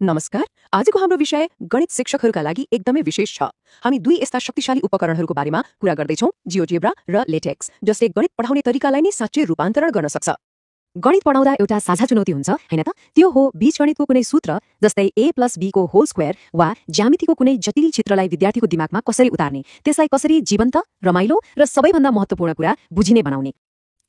नमस्कार। आजको हाम्रो विषय गणित शिक्षकहरूका लागि एकदमै विशेष छ। हामी दुई यस्ता शक्तिशाली उपकरणहरूको बारेमा कुरा गर्दैछौँ, जियोजेब्रा र लेटेक्स, जसले गणित पढाउने तरिकालाई नै साँच्चै रूपान्तरण गर्न सक्छ। गणित पढाउँदा एउटा साझा चुनौती हुन्छ, हैन त? त्यो हो बीजगणितको कुनै सूत्र, जस्तै a+b को होल स्क्वायर वा ज्यामितिको कुनै जटिल चित्रलाई विद्यार्थीको दिमागमा कसरी उतार्ने, त्यसलाई कसरी जीवन्त, रमाइलो र सबैभन्दा महत्त्वपूर्ण कुरा बुझिने बनाउने।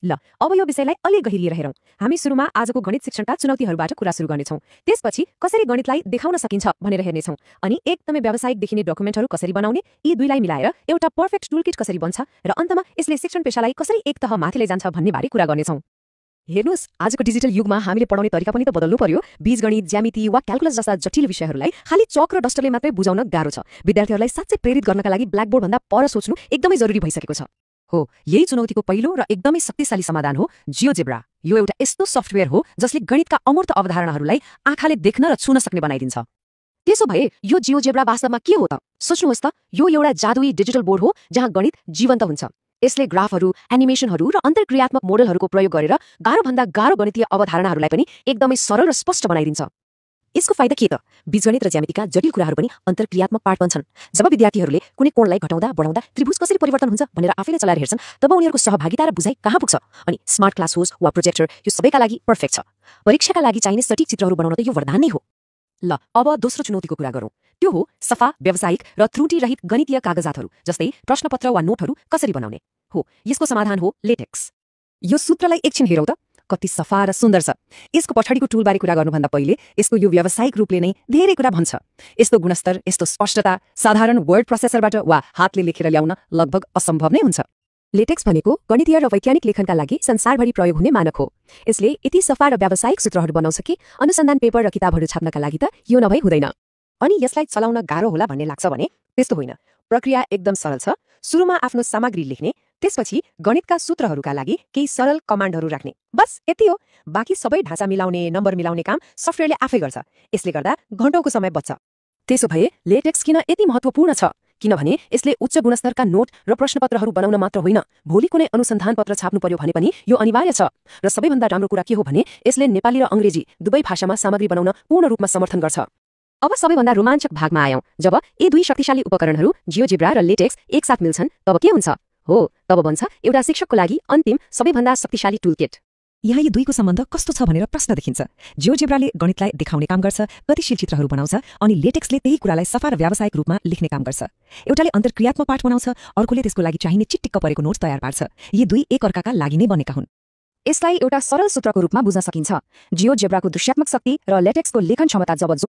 ल, अब यो विषयलाई अलि गहिरिएर हेरौँ। हामी सुरुमा आजको गणित शिक्षणका चुनौतीहरूबाट कुरा सुरु गर्नेछौँ। त्यसपछि कसरी गणितलाई देखाउन सकिन्छ भनेर हेर्नेछौँ, अनि एकदमै व्यावसायिक देखिने डकुमेन्टहरू कसरी बनाउने, यी दुईलाई मिलाएर एउटा पर्फेक्ट टुलकिट कसरी बन्छ, र अन्तमा यसले शिक्षण पेशालाई कसरी एक तह माथि लैजान्छ भन्ने बारे कुरा गर्नेछौँ। हेर्नुस्, आजको डिजिटल युगमा हामीले पढाउने तरिका पनि त बदल्नु पर्यो। बीजगणित, ज्यामिति वा क्याल्कुलस जस्ता जटिल विषयहरूलाई खाली चक र डस्टरले मात्रै बुझाउन गाह्रो छ। विद्यार्थीहरूलाई साँच्चै प्रेरित गर्नका लागि ब्ल्याकबोर्ड भन्दा पर सोच्नु एकदमै जरुरी भइसकेको छ। हो, यही चुनौतीको पहिलो र एकदमै शक्तिशाली समाधान हो जियोजेब्रा। यो एउटा यस्तो सफ्टवेयर हो जसले गणितका अमूर्त अवधारणाहरूलाई आँखाले देख्न र छुन सक्ने बनाइदिन्छ। त्यसो भए यो जियोजेब्रा वास्तवमा के हो त? सोच्नुहोस् त, यो एउटा जादुई डिजिटल बोर्ड हो जहाँ गणित जीवन्त हुन्छ। यसले ग्राफहरू, एनिमेसनहरू र अन्तर्क्रियात्मक मोडलहरूको प्रयोग गरेर गाह्रोभन्दा गाह्रो गणितीय अवधारणाहरूलाई पनि एकदमै सरल र स्पष्ट बनाइदिन्छ। यसको फाइदा के त? बीजगणित र ज्यामितिका जटिल कुराहरू पनि अन्तर्क्रियात्मक पाठ बन्छन्। जब विद्यार्थीहरूले कुनै कोणलाई घटाउँदा बढाउँदा त्रिभुज कसरी परिवर्तन हुन्छ भनेर आफैले चलाएर हेर्छन्, तब उनीहरूको सहभागिता र बुझाइ कहाँ पुग्छ। अनि स्मार्ट क्लास होस् वा प्रोजेक्टर, यो सबैका लागि पर्फेक्ट छ। परीक्षाका लागि चाहिने सटीक चित्रहरू बनाउन त यो वरदान नै हो। ल, अब दोस्रो चुनौतीको कुरा गरौँ। त्यो हो सफा, व्यावसायिक र त्रुटिरहित गणितीय कागजातहरू, जस्तै प्रश्नपत्र वा नोटहरू कसरी बनाउने। हो, यसको समाधान हो लेटेक्स। यो सूत्रलाई एकछिन हेरौँ त, कति सफा र सुन्दर छ। यसको पछाडिको टुलबारे कुरा गर्नुभन्दा पहिले यसको यो व्यावसायिक रूपले नै धेरै कुरा भन्छ। यस्तो गुणस्तर, यस्तो स्पष्टता साधारण वर्ड प्रोसेसरबाट वा हातले लेखेर ल्याउन लगभग असम्भव नै हुन्छ। लेटेक्स भनेको गणितीय र वैज्ञानिक लेखनका लागि संसारभरि प्रयोग हुने मानक हो। यसले यति सफा र व्यावसायिक सूत्रहरू बनाउँछ कि अनुसन्धान पेपर र किताबहरू छाप्नका लागि त यो नभई हुँदैन। अनि यसलाई चलाउन गाह्रो होला भन्ने लाग्छ भने त्यस्तो होइन। प्रक्रिया एकदम सरल छ। सुरुमा आफ्नो सामग्री लेख्ने, त्यसपछि गणितका सूत्रहरूका लागि केही सरल कमान्डहरू राख्ने, बस यति हो। बाँकी सबै ढाँचा मिलाउने, नम्बर मिलाउने काम सफ्टवेयरले आफै गर्छ। यसले गर्दा घण्टौँको समय बच्छ। त्यसो भए लेटेक्स किन यति महत्त्वपूर्ण छ? किनभने यसले उच्च गुणस्तरका नोट र प्रश्नपत्रहरू बनाउन मात्र होइन, भोलि कुनै अनुसन्धान पत्र छाप्नु पर्यो भने पनि यो अनिवार्य छ। र सबैभन्दा राम्रो कुरा के हो भने यसले नेपाली र अङ्ग्रेजी दुवै भाषामा सामग्री बनाउन पूर्ण रूपमा समर्थन गर्छ। अब सबैभन्दा रोमाञ्चक भागमा आयौँ। जब यी दुई शक्तिशाली उपकरणहरू जियोजेब्रा र लेटेक्स एकसाथ मिल्छन्, तब के हुन्छ? हो, तब बन्छ एउटा शिक्षकको लागि अन्तिम सबैभन्दा शक्तिशाली टुलकिट। यहाँ यी दुईको सम्बन्ध कस्तो छ भनेर प्रश्न देखिन्छ। जियोजेब्राले गणितलाई देखाउने काम गर्छ, गतिशील चित्रहरू बनाउँछ, अनि लेटेक्सले त्यही कुरालाई सफा र व्यावसायिक रूपमा लेख्ने काम गर्छ। एउटाले अन्तर्क्रियात्मक पाठ बनाउँछ, अर्कोले त्यसको लागि चाहिने चिटिक्क परेको नोट्स तयार पार्छ। यी दुई एकअर्काका लागि नै बनेका हुन्। यसलाई एउटा सरल सूत्रको रूपमा बुझ्न सकिन्छ। जियोजेब्राको दृश्यात्मक शक्ति र लेटेक्सको लेखन क्षमता जब